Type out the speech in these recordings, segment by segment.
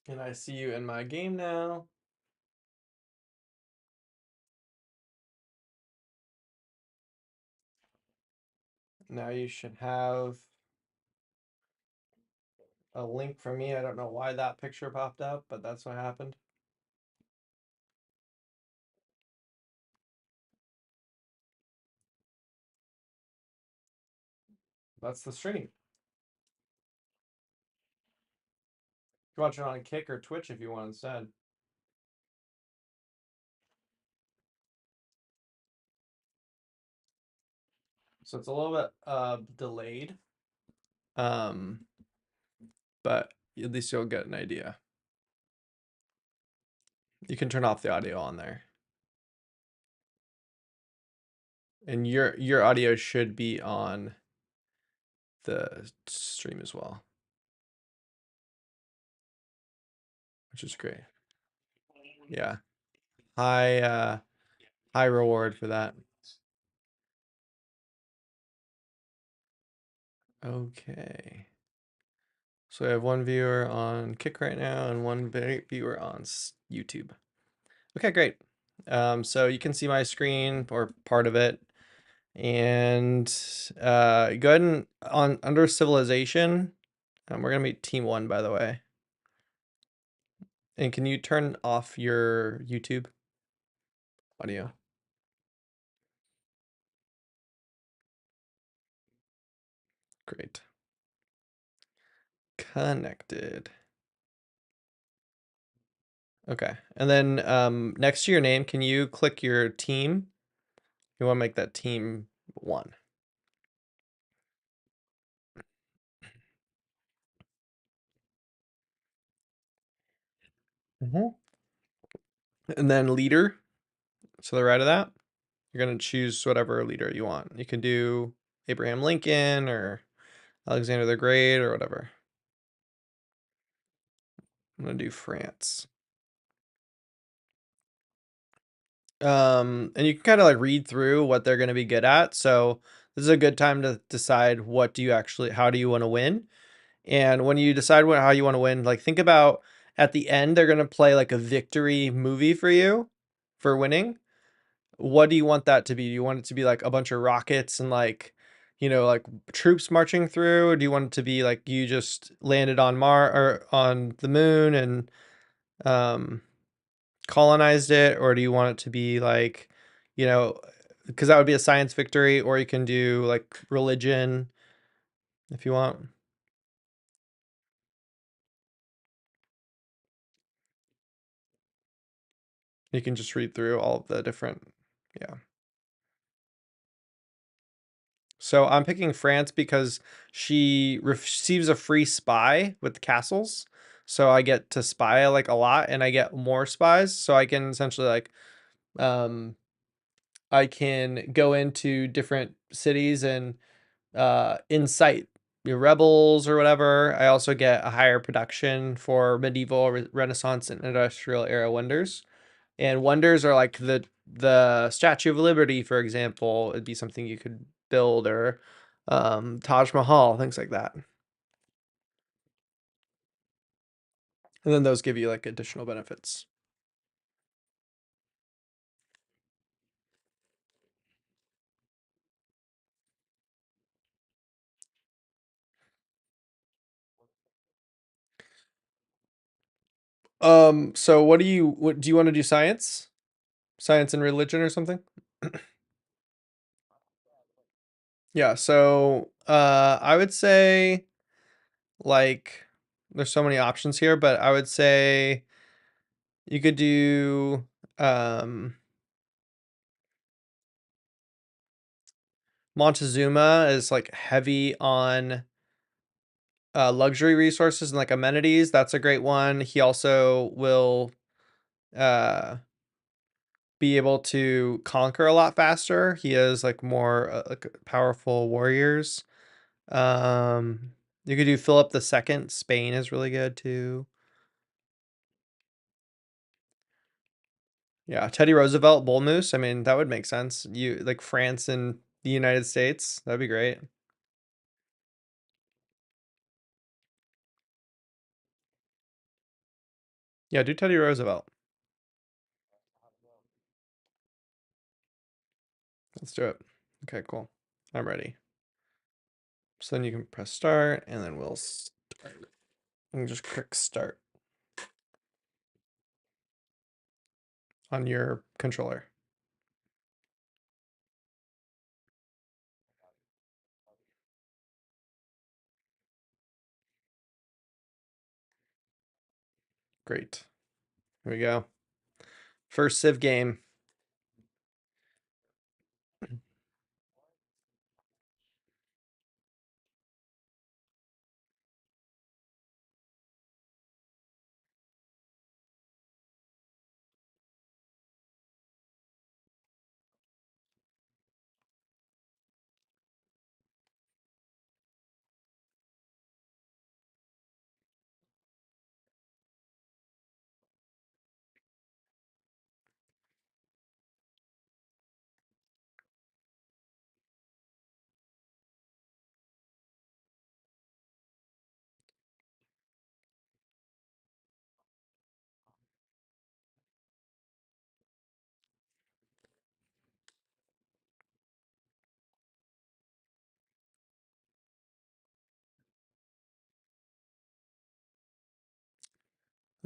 And I see you in my game now. Now you should have a link from me. I don't know why that picture popped up, but that's what happened. That's the stream. You can watch it on Kick or Twitch if you want instead. So it's a little bit delayed. But at least you'll get an idea. You can turn off the audio on there. And your audio should be on the stream as well. Which is great. Yeah. High reward for that. Okay. So I have one viewer on Kick right now and one viewer on YouTube. Okay, great. So you can see my screen or part of it. And go ahead and under civilization, we're gonna meet team 1, by the way. And can you turn off your YouTube audio? Great. Connected. Okay. And then next to your name, can you click your team? You want to make that team 1. And then leader, to the right of that, you're going to choose whatever leader you want. You can do Abraham Lincoln or Alexander the Great or whatever. I'm going to do France. And you can kind of like read through what they're going to be good at. So this is a good time to decide how do you want to win? And when you decide how you want to win, like think about at the end, they're going to play like a victory movie for you for winning. What do you want that to be? Do you want it to be like a bunch of rockets and like, like troops marching through? Or do you want it to be like you just landed on Mars or on the moon and colonized it? Or do you want it to be like, because that would be a science victory, or you can do like religion if you want. You can just read through all of the different, yeah. So I'm picking France because she receives a free spy with castles. So I get to spy like a lot and I get more spies. So I can essentially like, I can go into different cities and incite rebels or whatever. I also get a higher production for medieval, Renaissance, and industrial era wonders. And wonders are like the Statue of Liberty, for example. It'd be something you could build, or Taj Mahal, things like that. And then those give you like additional benefits. So what do you want to do? Science? Science and religion or something? Yeah, so I would say like there's so many options here, but I would say you could do Montezuma is like heavy on luxury resources and like amenities. That's a great one. He also will uh be able to conquer a lot faster. He has like more like powerful warriors. You could do Philip II. Spain is really good too. Yeah, Teddy Roosevelt, Bull Moose. I mean, that would make sense. You like France and the United States. That'd be great. Yeah, do Teddy Roosevelt. Let's do it. Okay, cool. I'm ready. So then you can press start, and then we'll start. And just click start on your controller. Great. Here we go. First Civ game.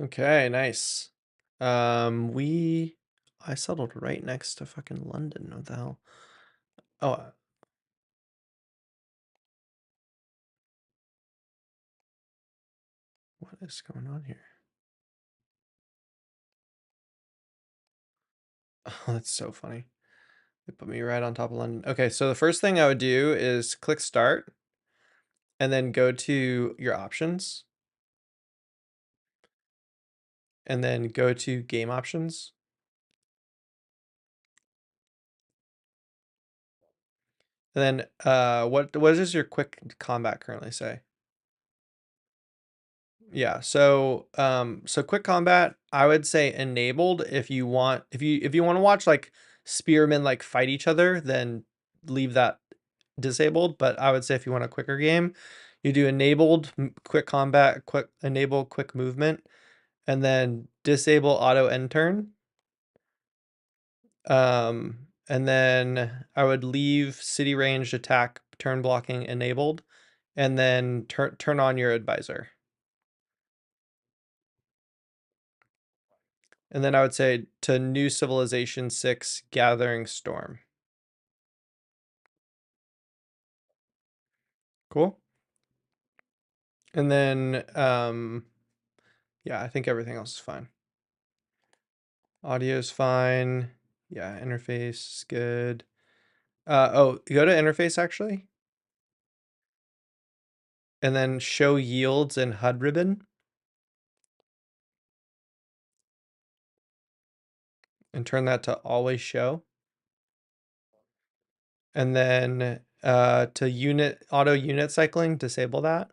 Okay, nice. We I settled right next to fucking London. What the hell? Oh, what is going on here? Oh, that's so funny. They put me right on top of London. Okay, so the first thing I would do is click start and then go to your options and then go to game options. And then what does your quick combat currently say? Yeah, so quick combat, I would say enabled if you want if you want to watch like spearmen like fight each other, then leave that disabled, but I would say if you want a quicker game, you do enabled quick combat, quick enable quick movement, and then disable auto end turn. And then I would leave city ranged attack turn blocking enabled, and then turn on your advisor. And then I would say to New Civilization 6 Gathering Storm. Cool. And then yeah, I think everything else is fine. Audio is fine. Yeah, interface is good. Oh, go to interface actually. And then show yields and HUD ribbon. And turn that to always show. And then to unit auto unit cycling, disable that.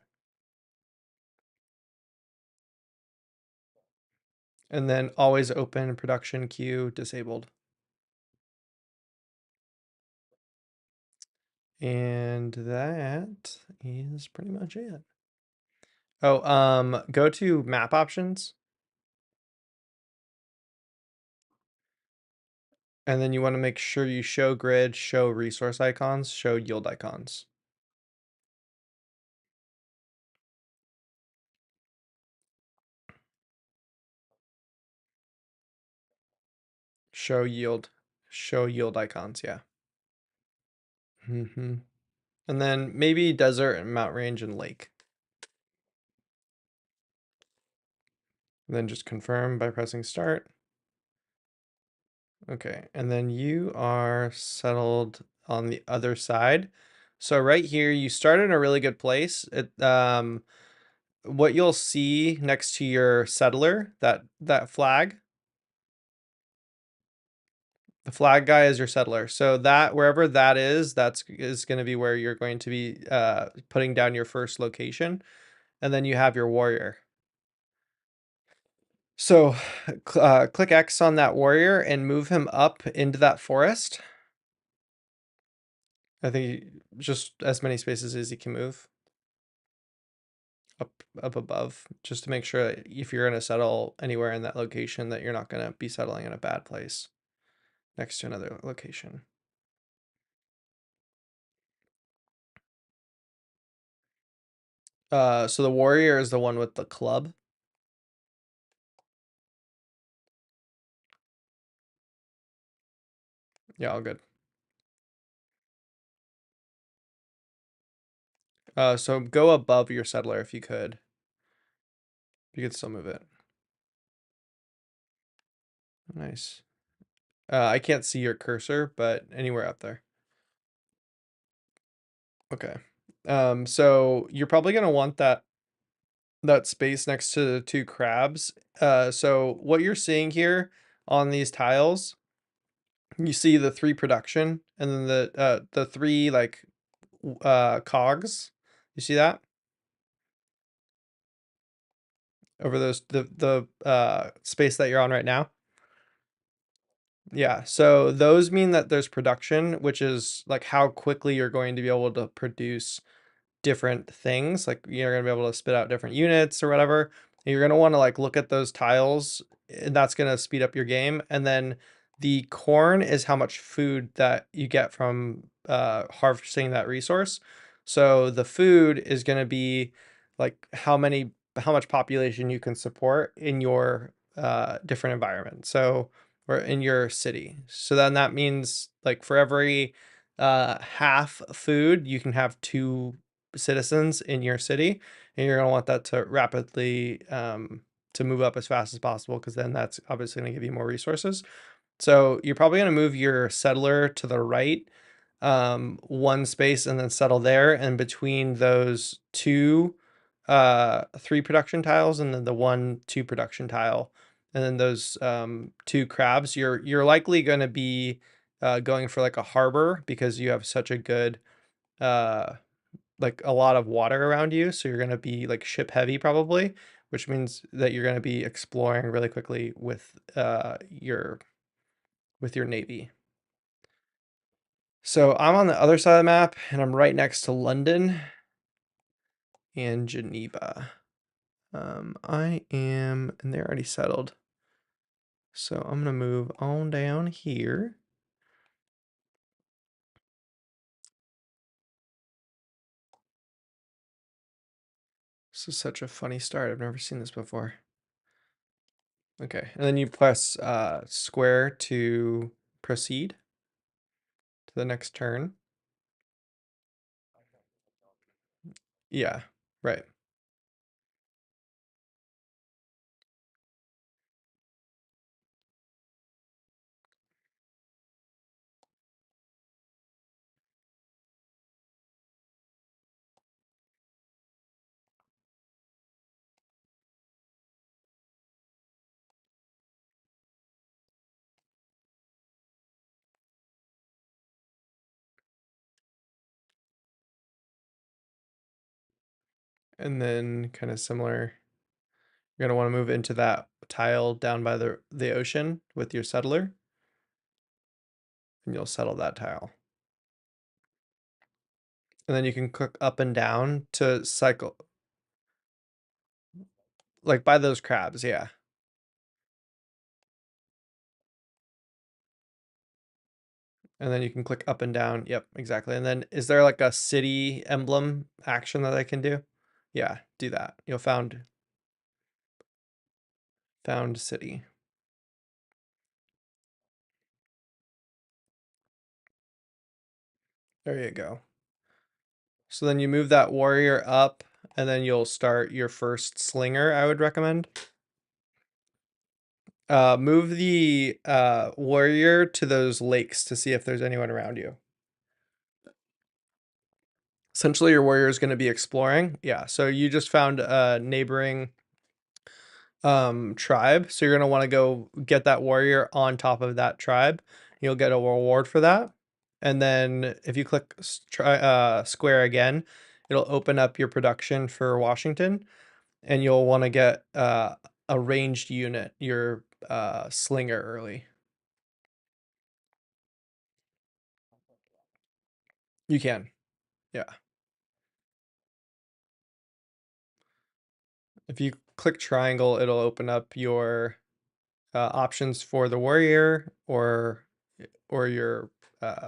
And then always open production queue disabled. And that is pretty much it. Oh, go to map options. And then you want to make sure you show grid, show resource icons, show yield icons. Show yield icons, yeah. And then maybe desert and mount range and lake. And then just confirm by pressing start. Okay, and then you are settled on the other side. So right here, you start in a really good place. What you'll see next to your settler, that flag, the flag guy is your settler. So that wherever that is going to be where you're going to be putting down your first location, and then you have your warrior. So click X on that warrior and move him up into that forest. I think just as many spaces as he can move. up above, just to make sure that if you're going to settle anywhere in that location, that you're not going to be settling in a bad place next to another location. So the warrior is the one with the club. Yeah, all good. So go above your settler if you could. You could still move it. Nice. I can't see your cursor, but anywhere up there. Okay. So you're probably gonna want that space next to the two crabs. So what you're seeing here on these tiles, you see the three production and then the three like cogs. You see that over those the space that you're on right now? Yeah. So those mean that there's production, which is like how quickly you're going to be able to produce different things. Like you're gonna be able to spit out different units or whatever. And you're gonna want to like look at those tiles, and that's gonna speed up your game. And then the corn is how much food that you get from harvesting that resource. So the food is gonna be like how much population you can support in your different environment. So or in your city. So then that means like for every half food, you can have two citizens in your city, and you're going to want that to rapidly to move up as fast as possible, because then that's obviously going to give you more resources. So you're probably going to move your settler to the right one space and then settle there, and between those two three production tiles and then the one two production tile and then those two crabs, you're likely going to be going for like a harbor, because you have such a good uh like a lot of water around you, so you're going to be like ship heavy probably, which means that you're going to be exploring really quickly with your navy. So I'm on the other side of the map, and I'm right next to London and Geneva. I am, and they're already settled, so I'm gonna move on down here. This is such a funny start. I've never seen this before. Okay, and then you press square to proceed to the next turn. Yeah, right. And then kind of similar, you're gonna want to move into that tile down by the ocean with your settler, and you'll settle that tile. And then you can click up and down to cycle, like by those crabs, yeah. And then you can click up and down. Yep, exactly. And then is there like a city emblem action that I can do? Yeah, do that. You'll found city. There you go. So then you move that warrior up, and then you'll start your first slinger, I would recommend. Move the warrior to those lakes to see if there's anyone around you. Essentially, your warrior is going to be exploring. Yeah, so you just found a neighboring tribe, so you're going to want to go get that warrior on top of that tribe. You'll get a reward for that. And then if you click square again, it'll open up your production for Washington, and you'll want to get a ranged unit, your slinger, early. You can. Yeah. If you click triangle, it'll open up your options for the warrior or your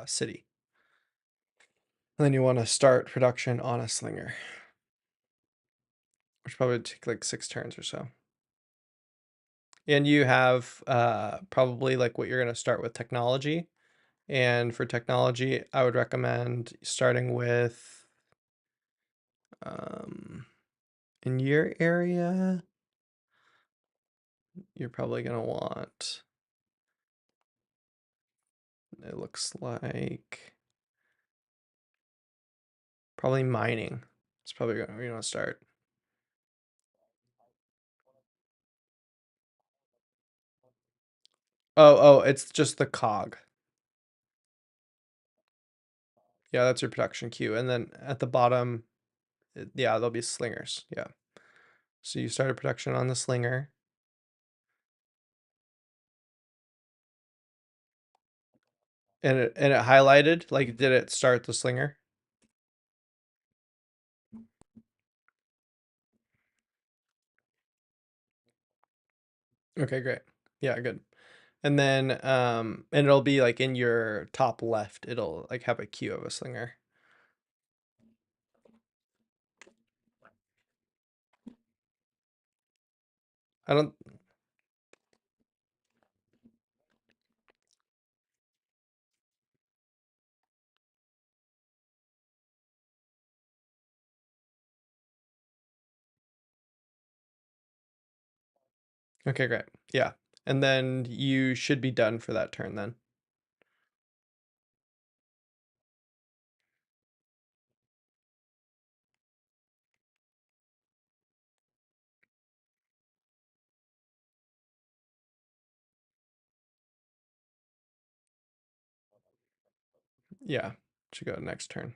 city. And then you want to start production on a slinger, which probably take like 6 turns or so. And you have probably like what you're going to start with technology. And for technology, I would recommend starting with in your area, you're probably going to want, it looks like probably mining. It's probably where you want to start. Oh, it's just the cog. Yeah, that's your production queue. And then at the bottom, yeah, there'll be slingers. Yeah. So you started production on the slinger. And it highlighted, like, did it start the slinger? Okay, great. Yeah, good. And then and it'll be like in your top left, it'll like have a queue of a slinger. I don't Okay, great. Yeah. And then you should be done for that turn then. Yeah. Should go next turn.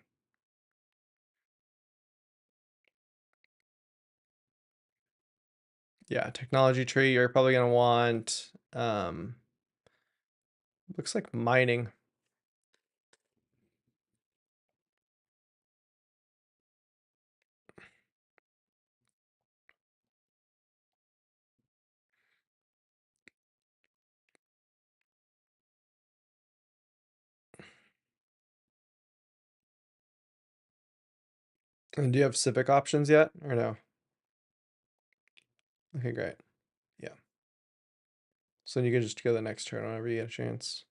Yeah, technology tree, you're probably gonna want looks like mining. And do you have civic options yet or no? Okay, great. Yeah. So you can just go the next turn whenever you get a chance.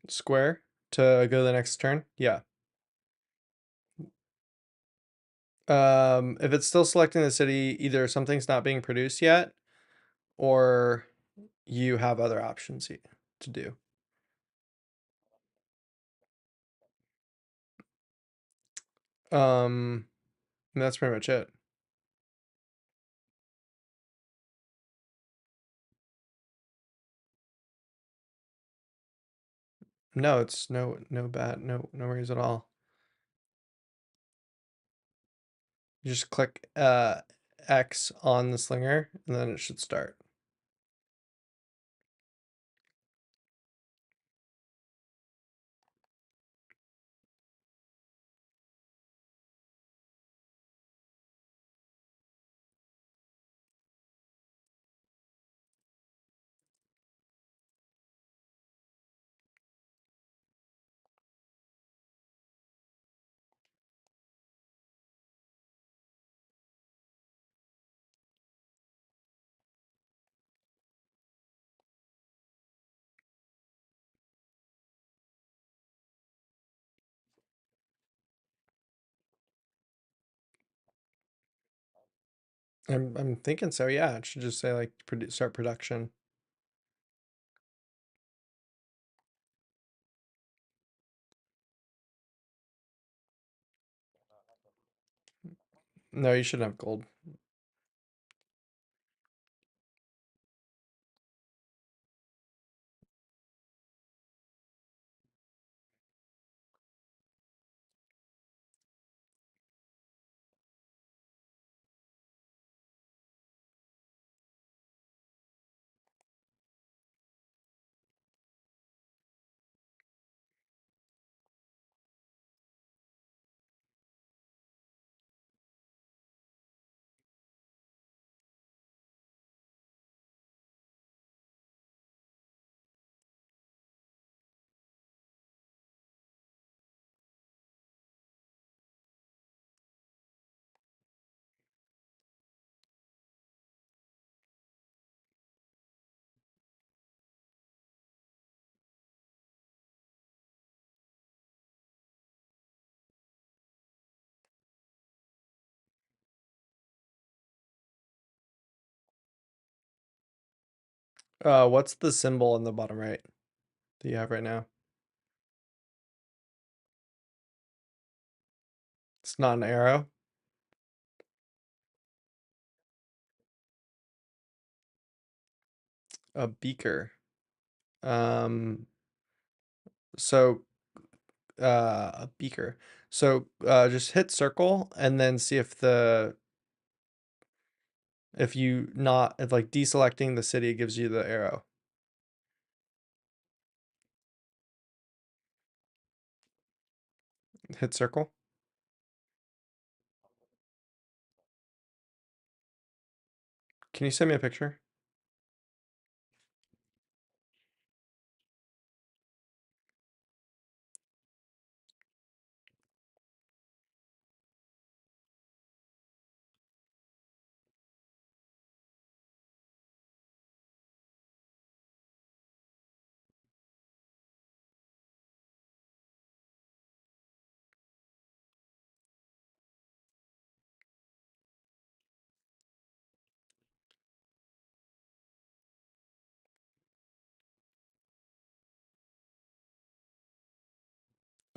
Square to go the next turn? Yeah. If it's still selecting the city, either something's not being produced yet, or you have other options to do. And that's pretty much it. No, it's no bad, no worries at all. You just click X on the slinger, and then it should start. I'm thinking so. Yeah, it should just say like start production. No, you shouldn't have gold. What's the symbol in the bottom right that you have right now? It's not an arrow. A beaker. Um, so a beaker. So just hit circle and then see if you not if like deselecting the city gives you the arrow. Hit circle. Can you send me a picture?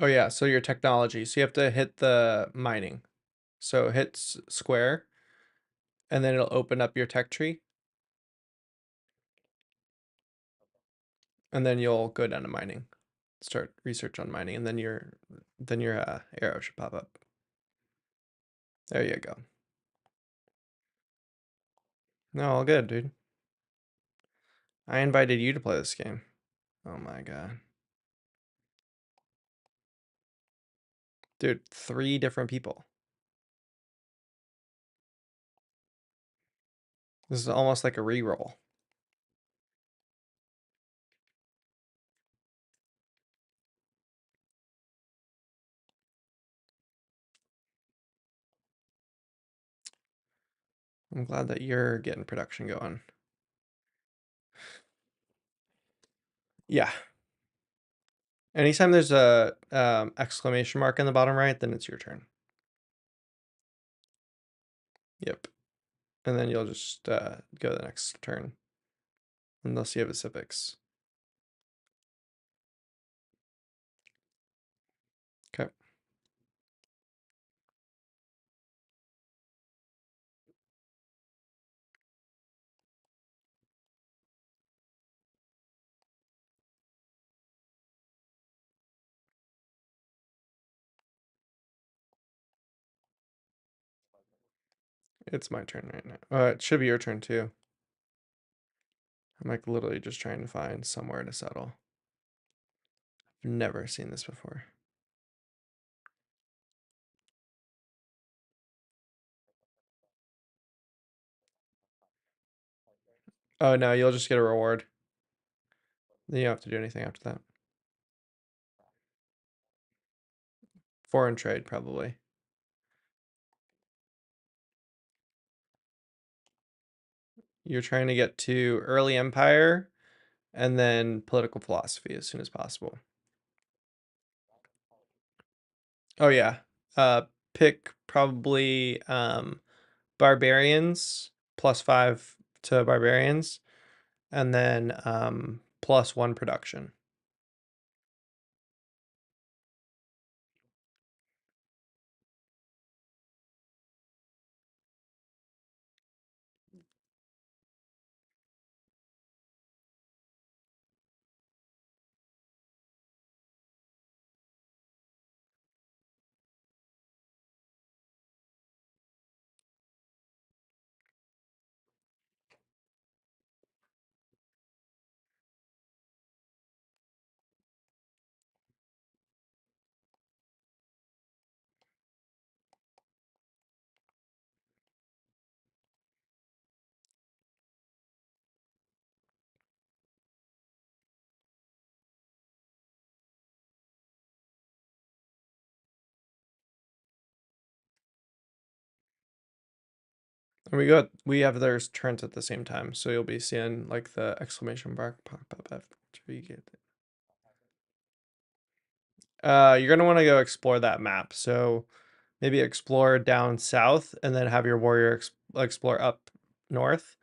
Oh yeah, so your technology. So you have to hit the mining. So hit square and then it'll open up your tech tree and then you'll go down to mining. Start research on mining and then your arrow should pop up. There you go. No, all good, dude. I invited you to play this game. Oh my god. Dude, 3 different people. This is almost like a reroll. I'm glad that you're getting production going. Yeah. Anytime there's a exclamation mark in the bottom right, then it's your turn. Yep. And then you'll just go the next turn. Unless you have a Civ6. Okay. It's my turn right now. It should be your turn too. I'm like literally just trying to find somewhere to settle. I've never seen this before. Oh no, you'll just get a reward. Then you don't have to do anything after that. Foreign trade, probably. You're trying to get to early empire and then political philosophy as soon as possible. Oh yeah. Pick probably barbarians +5 to barbarians and then +1 production. And we have their turns at the same time, so you'll be seeing like the exclamation bar pop up after you get it. You're gonna want to go explore that map. So maybe explore down south and then have your warrior explore up north.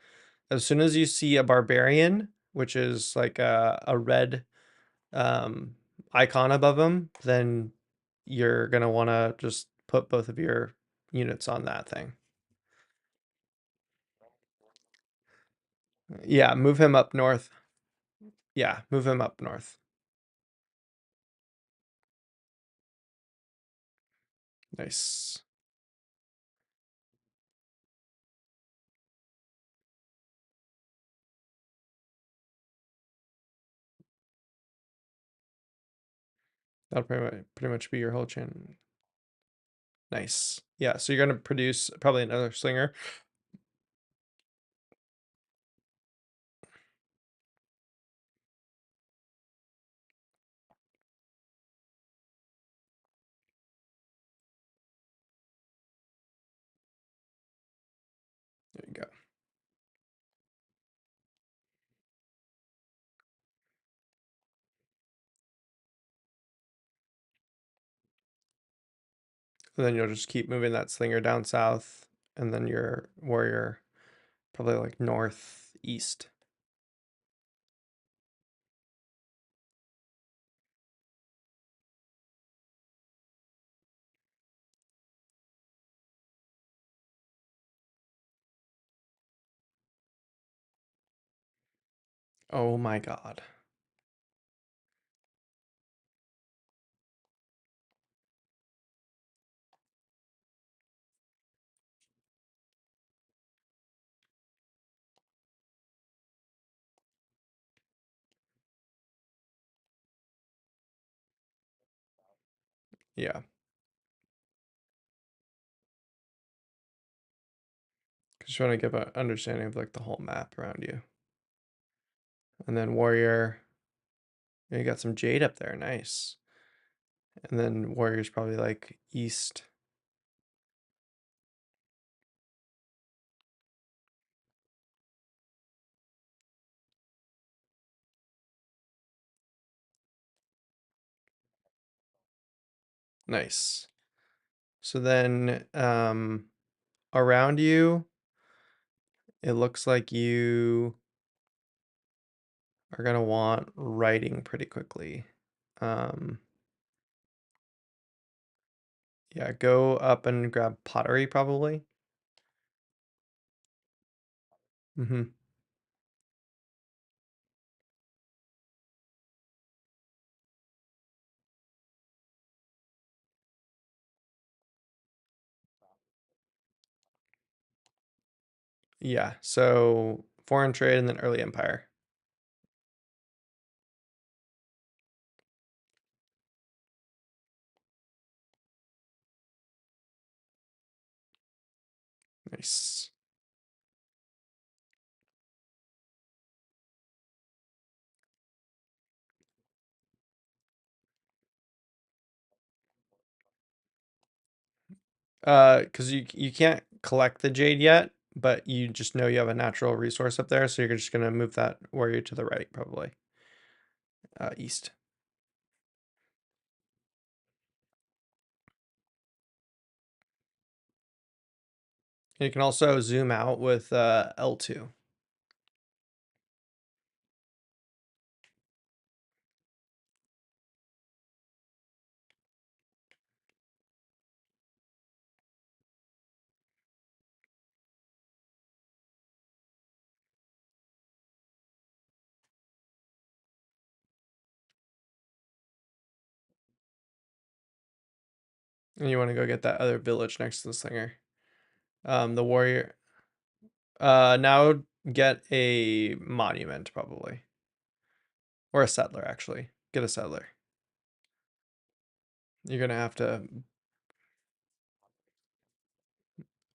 As soon as you see a barbarian, which is like a red um, icon above them, then you're gonna want to just put both of your units on that thing. Yeah, move him up north. Yeah, move him up north. Nice. That'll pretty much be your whole chain. Nice. Yeah, so you're gonna produce probably another slinger. There you go. And then you'll just keep moving that slinger down south, and then your warrior probably like northeast. Oh my god. Yeah. Just want to give an understanding of like the whole map around you. And then warrior, yeah, you got some jade up there, nice. And then warrior's probably like east. Nice. So then around you, it looks like you are gonna want writing pretty quickly. Um yeah, go up and grab pottery probably. Mm-hmm. Yeah, so foreign trade and then early empire. Nice. Because you can't collect the jade yet, but you just know you have a natural resource up there, so you're just gonna move that warrior to the right, probably. East. And you can also zoom out with L2. And you want to go get that other village next to the slinger. The warrior. Now get a monument probably, or a settler actually. Get a settler. You're gonna have to.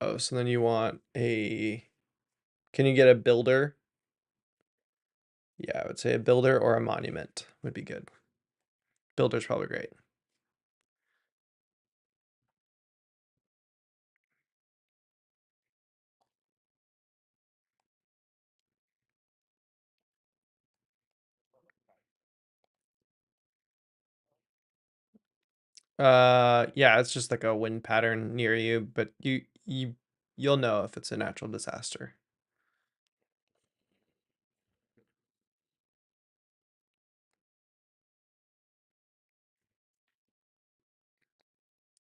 Oh, so then you want a. Can you get a builder? Yeah, I would say a builder or a monument would be good. Builder's probably great. Yeah, it's just like a wind pattern near you, but you'll know if it's a natural disaster.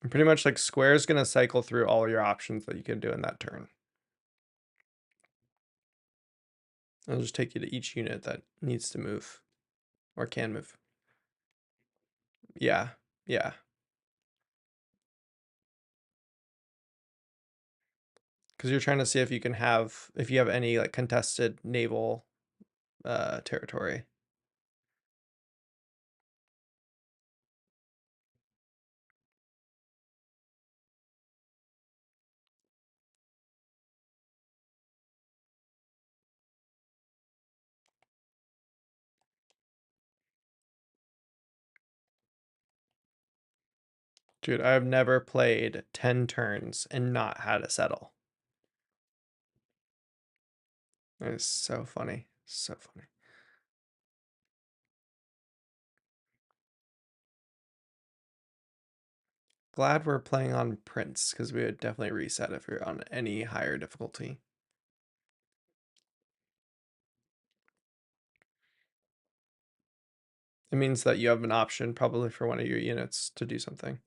And pretty much like square is gonna cycle through all your options that you can do in that turn. It'll just take you to each unit that needs to move or can move. Yeah, yeah. Because you're trying to see if you can have if you have any like contested naval territory. Dude, I've never played 10 turns and not had a settle. It's so funny. So funny. Glad we're playing on Prince, because we would definitely reset if we were on any higher difficulty. It means that you have an option probably for one of your units to do something.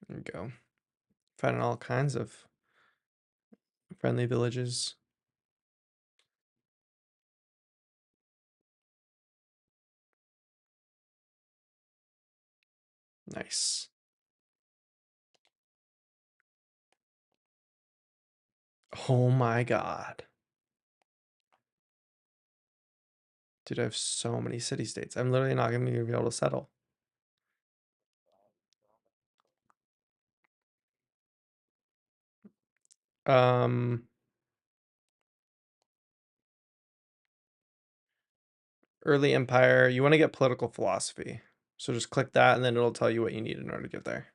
There you go. Finding all kinds of friendly villages. Nice. Oh my god. Dude, I have so many city states. I'm literally not going to be able to settle. Um, Early Empire, you want to get political philosophy. So just click that and then it'll tell you what you need in order to get there.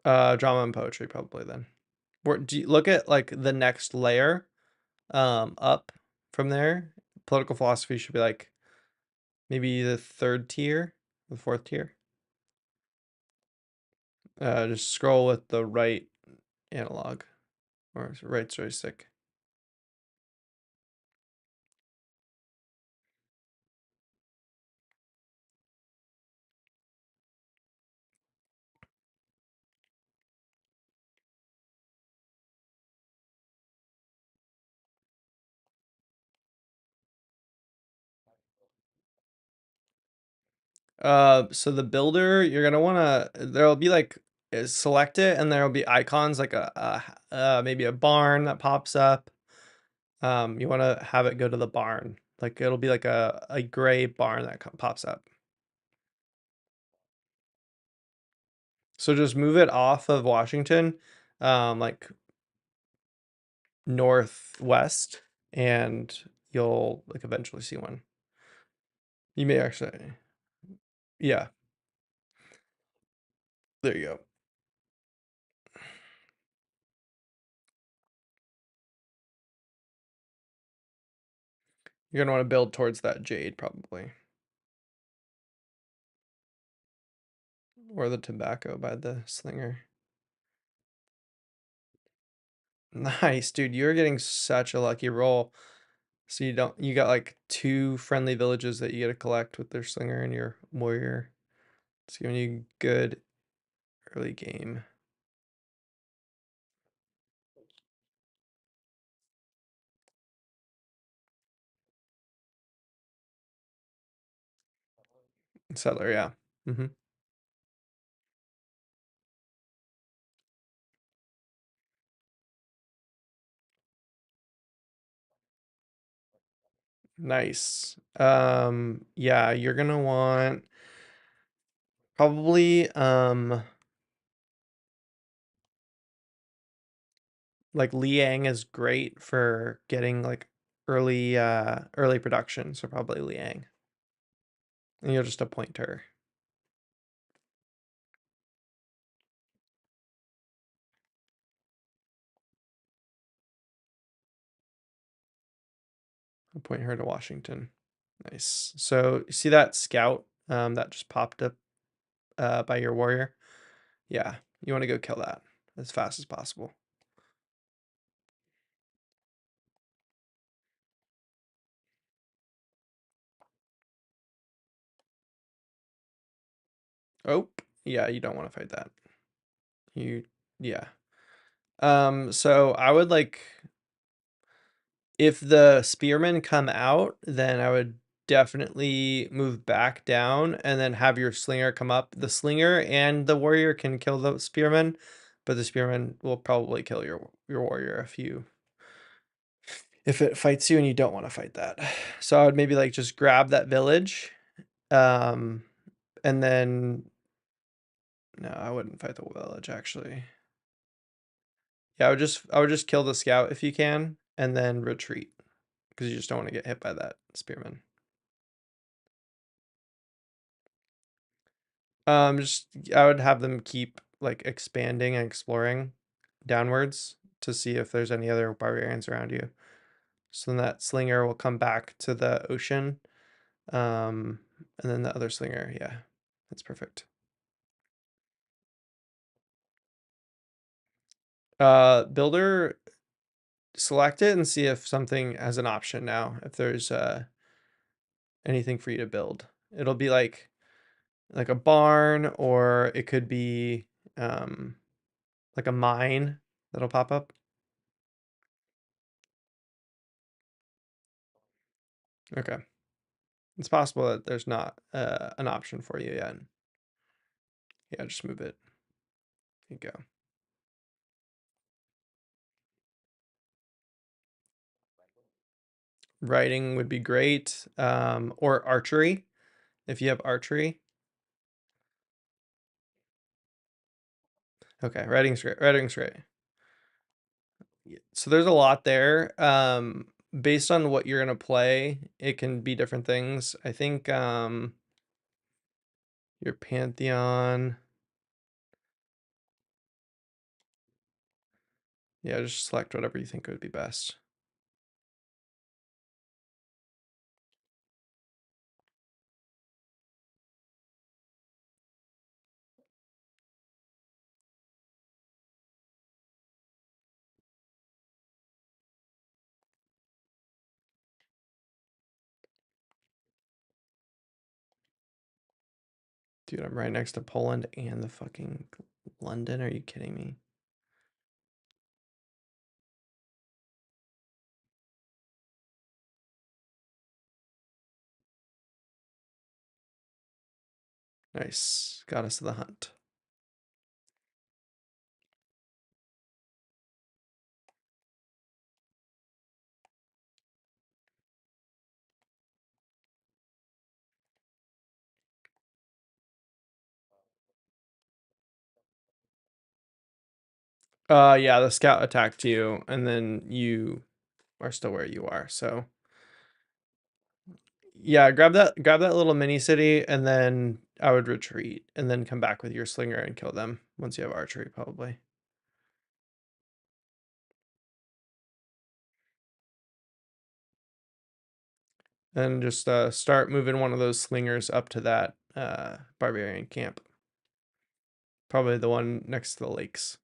Drama and poetry probably then. Do you look at like the next layer up from there? Political philosophy should be like maybe the third tier, the fourth tier. Just scroll with the right analog or right joystick. So the builder, you're gonna wanna there'll be like select it, and there'll be icons like maybe a barn that pops up. You wanna have it go to the barn, like it'll be like a gray barn that pops up. So just move it off of Washington, like northwest, and you'll like eventually see one. You may actually, yeah, there you go. You're gonna want to build towards that jade probably, or the tobacco by the slinger. Nice, dude. You're getting such a lucky roll. So you got like 2 friendly villages that you get to collect with their slinger and your warrior. It's giving you good early game. Settler, yeah. Hmm. Nice. Yeah, you're gonna want probably like Liang is great for getting like early production, so probably Liang. And you'll just appoint her. Appoint her to Washington. Nice. So you see that scout that just popped up by your warrior? Yeah. You want to go kill that as fast as possible. Oh, yeah, you don't want to fight that. Yeah. So I would like, if the spearmen come out, then I would definitely move back down and then have your slinger come up. The slinger and the warrior can kill the spearmen, but the spearmen will probably kill your warrior if it fights you and you don't want to fight that. So I would maybe like just grab that village, um, and then no, I wouldn't fight the village actually. Yeah, I would just kill the scout if you can, and then retreat because you just don't want to get hit by that spearman. Just I would have them keep like expanding and exploring downwards to see if there's any other barbarians around you. So then that slinger will come back to the ocean. And then the other slinger, yeah, that's perfect. Builder, select it and see if something has an option now. If there's anything for you to build, it'll be like a barn, or it could be um like a mine that'll pop up. Okay. It's possible that there's not an option for you yet. Yeah, just move it. There you go. Writing would be great. Or archery, if you have archery. Okay, writing's great. Writing's great. So there's a lot there. Based on what you're gonna play, it can be different things. I think your Pantheon. Yeah, just select whatever you think would be best. Dude, I'm right next to Poland and the fucking London. Are you kidding me? Nice. Got us to the hunt. Yeah, the scout attacked you, and then you are still where you are. So yeah, grab that little mini city, and then I would retreat, and then come back with your slinger and kill them once you have archery, probably. And just start moving one of those slingers up to that barbarian camp. Probably the one next to the lakes.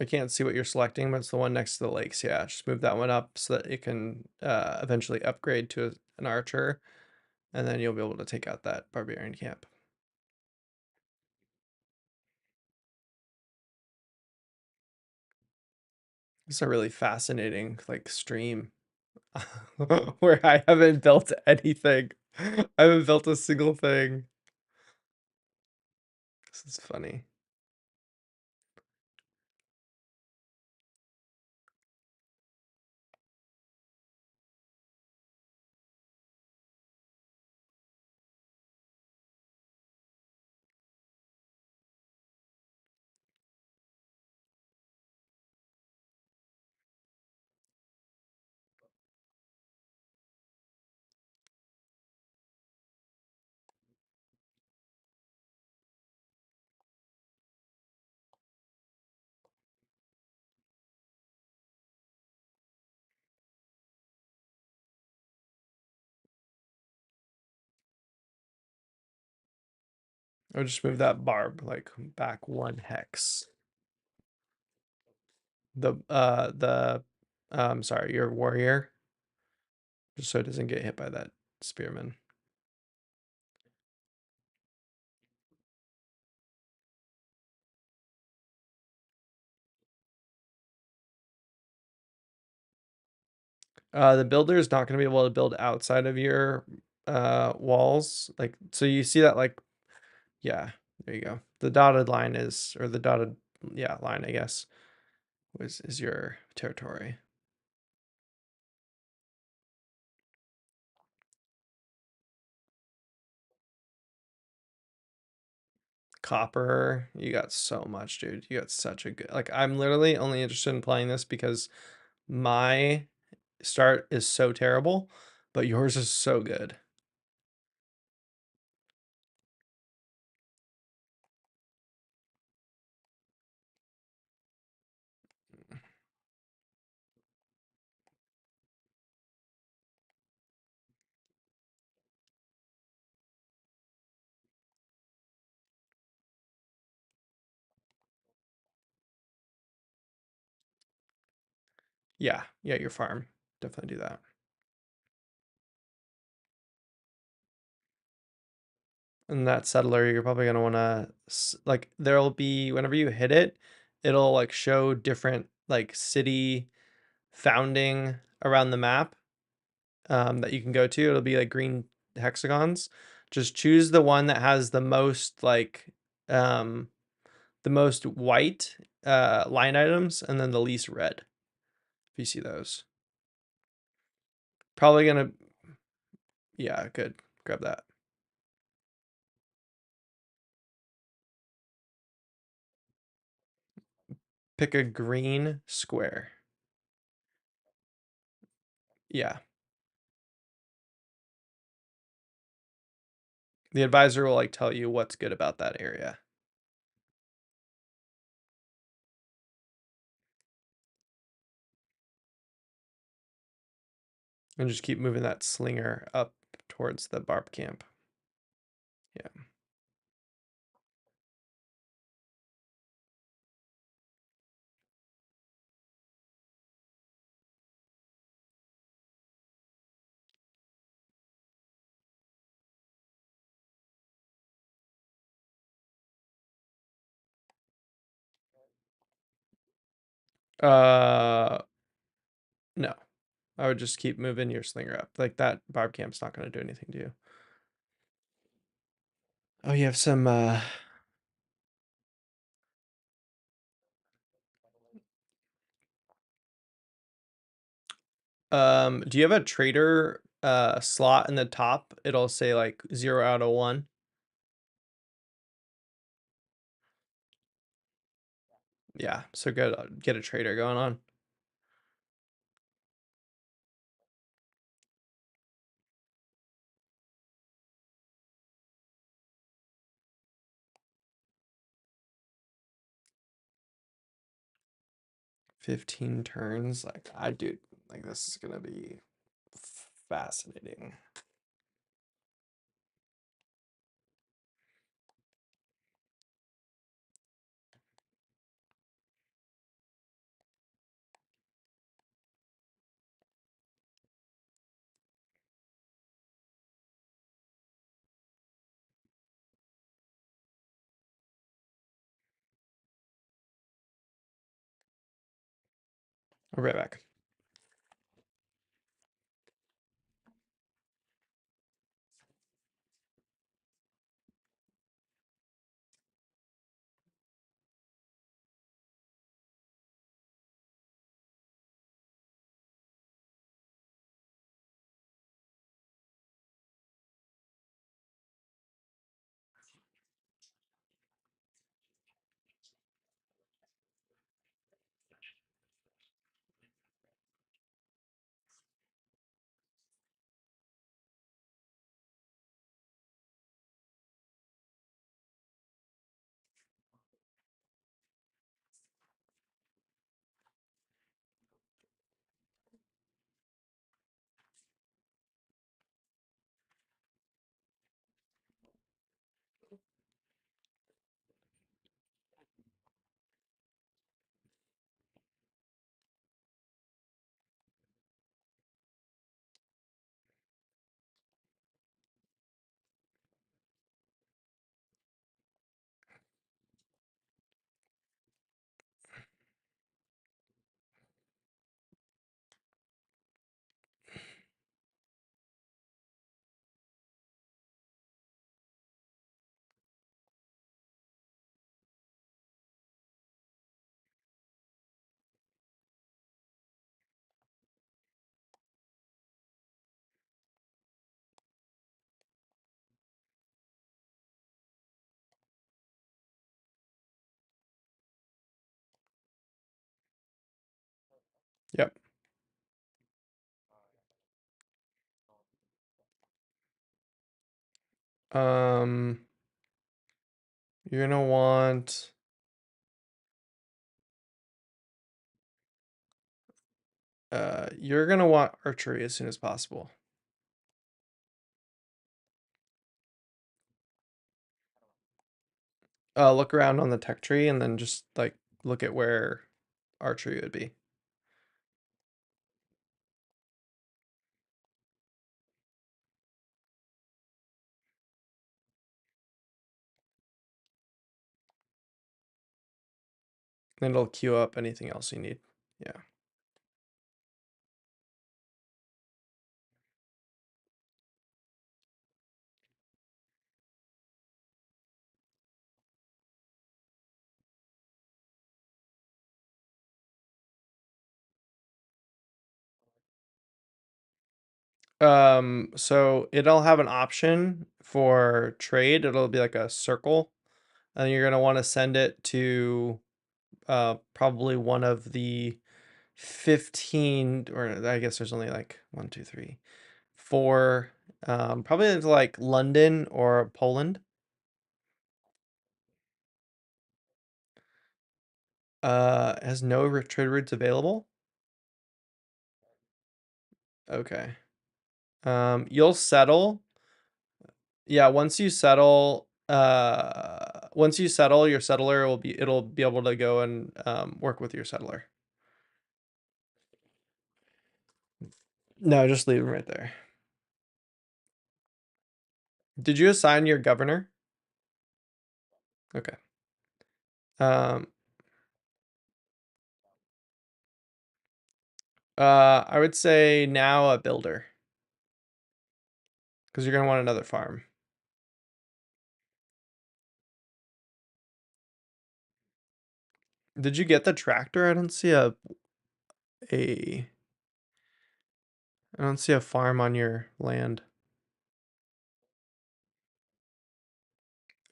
I can't see what you're selecting, but it's the one next to the lakes. Yeah, just move that one up so that it can eventually upgrade to an archer, and then you'll be able to take out that barbarian camp. It's a really fascinating like stream where I haven't built anything. I haven't built a single thing. This is funny. I'll just move that barb like back 1 hex. Sorry, your warrior, just so it doesn't get hit by that spearman. The builder is not going to be able to build outside of your walls. Like, so you see that, like, yeah, there you go. The dotted line is, or the dotted, yeah, line, I guess, is your territory. Copper, you got so much, dude. You got such a good, like, I'm literally only interested in playing this because my start is so terrible, but yours is so good. Yeah, yeah, your farm. Definitely do that. And that settler, you're probably gonna wanna like, there'll be, whenever you hit it, it'll like show different like city founding around the map that you can go to. It'll be like green hexagons. Just choose the one that has um the most white line items and then the least red. If you see those. Probably gonna, yeah, good. Grab that. Pick a green square. Yeah. The advisor will like tell you what's good about that area. And just keep moving that slinger up towards the barb camp. Yeah. Uh, no. I would just keep moving your slinger up. Like, that barb camp's not going to do anything to you. Oh, you have some do you have a trader slot in the top? It'll say like 0 out of 1. Yeah, so good. Get a trader going on. $15 turns. Like, I do, like, this is gonna be fascinating. I'll be right back. Yep. Um, you're gonna want archery as soon as possible. Look around on the tech tree and then just like look at where archery would be. Then it'll queue up anything else you need. Yeah. So it'll have an option for trade. It'll be like a circle, and you're gonna want to send it to probably one of the 15, or I guess there's only like 1, 2, 3, 4, probably into like London or Poland. Has no trade routes available. Okay. You'll settle. Yeah, once you settle, your settler it'll be able to go and work with your settler. No, just leave him right there. Did you assign your governor? Okay. Um, I would say now a builder because you're gonna want another farm. Did you get the tractor? A I don't see a farm on your land.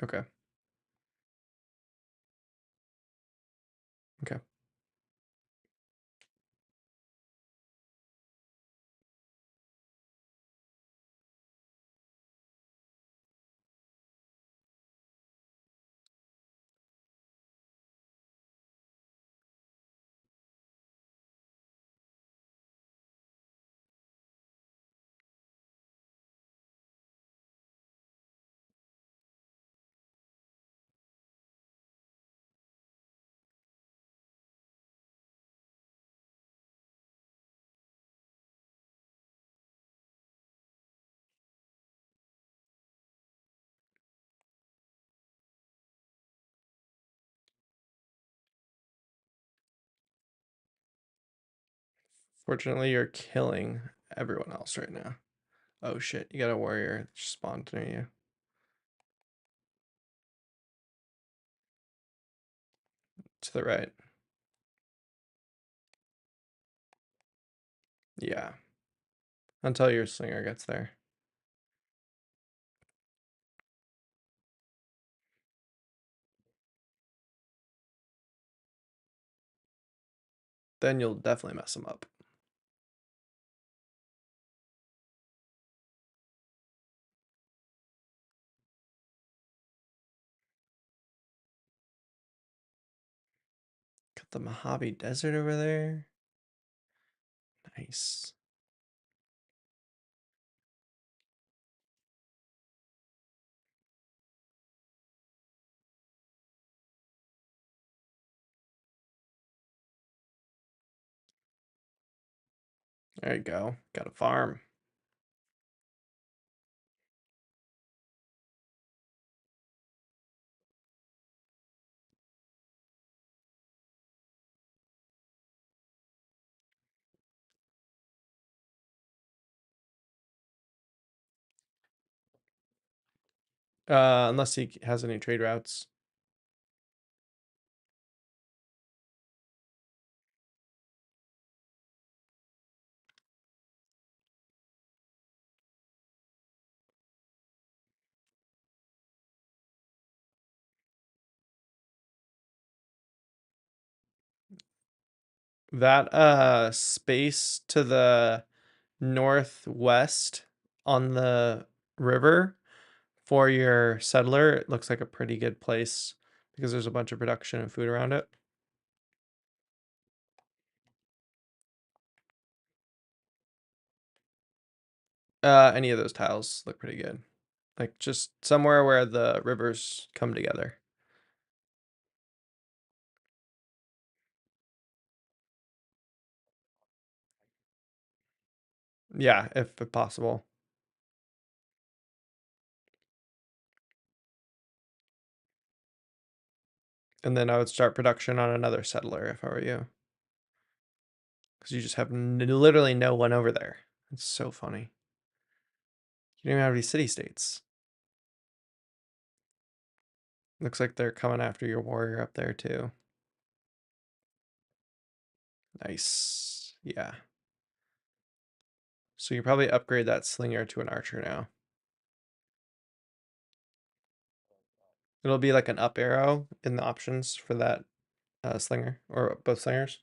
Okay. Okay. Fortunately, you're killing everyone else right now. Oh shit, you got a warrior spawned near you. To the right. Yeah. Until your slinger gets there. Then you'll definitely mess them up. Got the Mojave Desert over there. Nice. There you go. Got a farm. Unless he has any trade routes. That space to the northwest on the river for your settler, it looks like a pretty good place because there's a bunch of production and food around it. Any of those tiles look pretty good. Like just somewhere where the rivers come together. Yeah, if possible. And then I would start production on another settler if I were you. Because you just have literally no one over there. It's so funny. You don't even have any city states. Looks like they're coming after your warrior up there too. Nice. Yeah. So you probably upgrade that slinger to an archer now. It'll be like an up arrow in the options for that slinger or both slingers.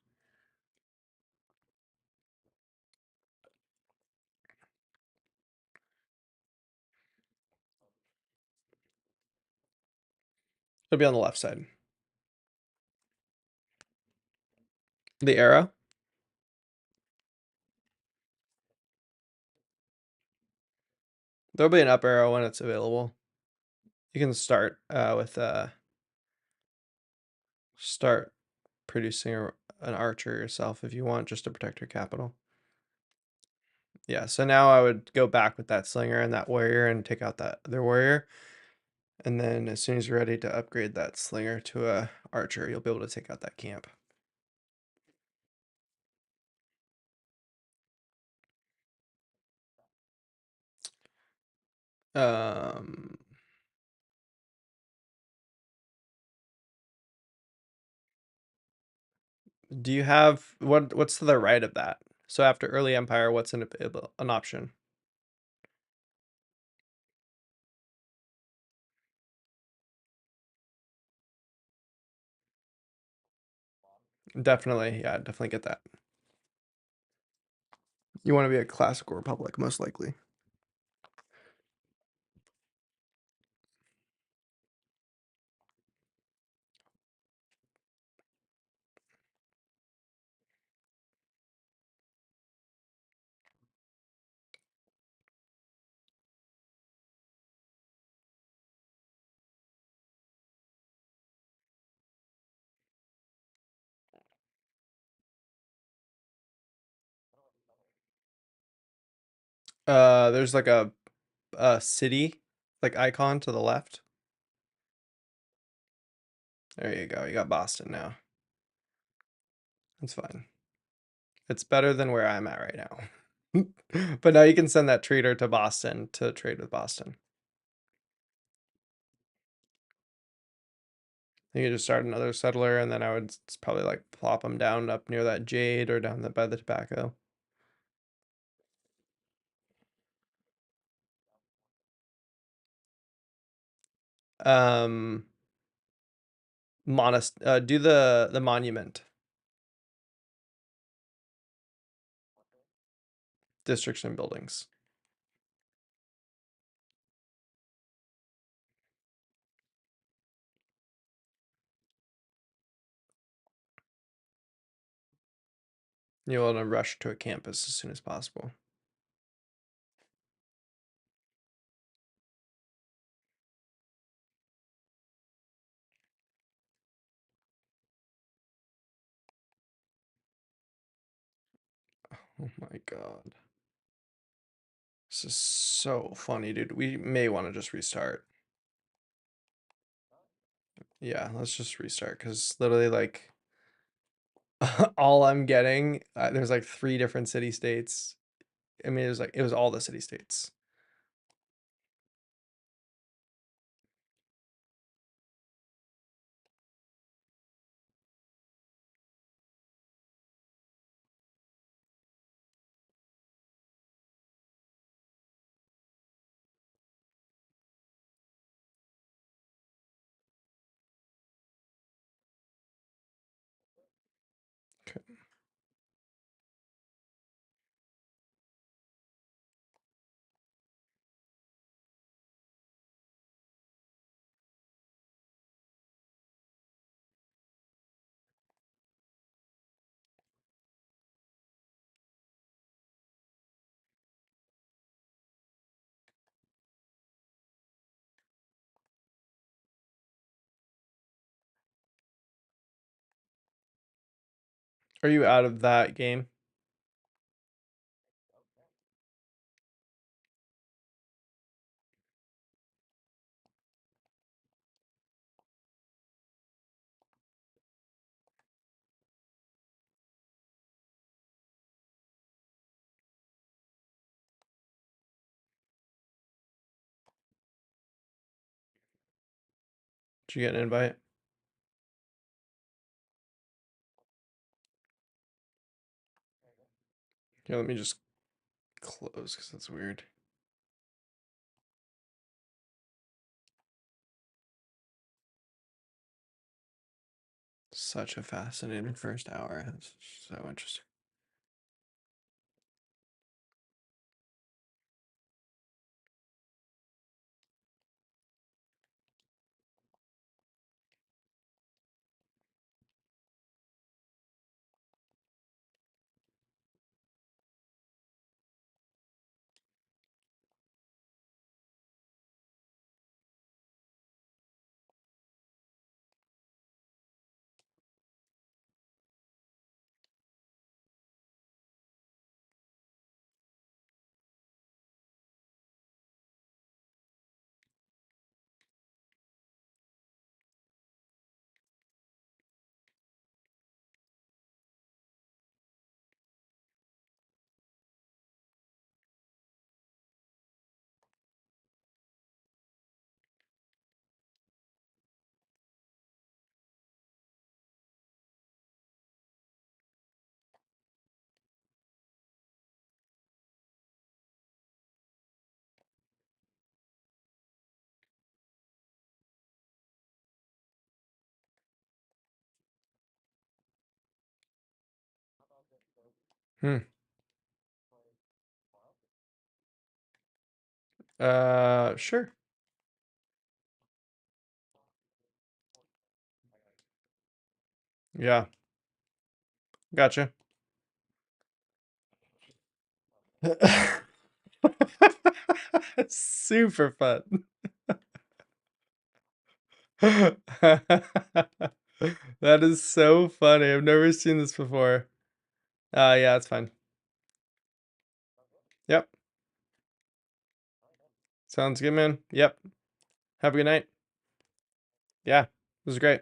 It'll be on the left side. The arrow. There'll be an up arrow when it's available. You can start with start producing an archer yourself if you want, just to protect your capital. Yeah, so now I would go back with that slinger and that warrior and take out that other warrior. And then as soon as you're ready to upgrade that slinger to a archer, you'll be able to take out that camp. Um, do you have what's to the right of that? So after early empire, what's an option? Definitely, yeah, definitely get that. You want to be a classical republic, most likely. There's like a city like icon to the left. There you go. You got Boston now. That's fine. It's better than where I'm at right now. But now you can send that trader to Boston to trade with Boston. You can just start another settler, and then I would probably like plop them down up near that jade or down by the tobacco. Um, do the monument districts and buildings. You want to rush to a campus as soon as possible. Oh my god. This is so funny, dude. We may want to just restart. Yeah, let's just restart because literally, like, all I'm getting, there's like 3 different city states. I mean, it was all the city states. Okay. Are you out of that game? Did you get an invite? Here, let me just close because that's weird. Such a fascinating first hour. It's so interesting. Hmm. Sure. Yeah. Gotcha. Super fun. That is so funny. I've never seen this before. Yeah, it's fine. Yep. Sounds good, man. Yep. Have a good night. Yeah, this was great.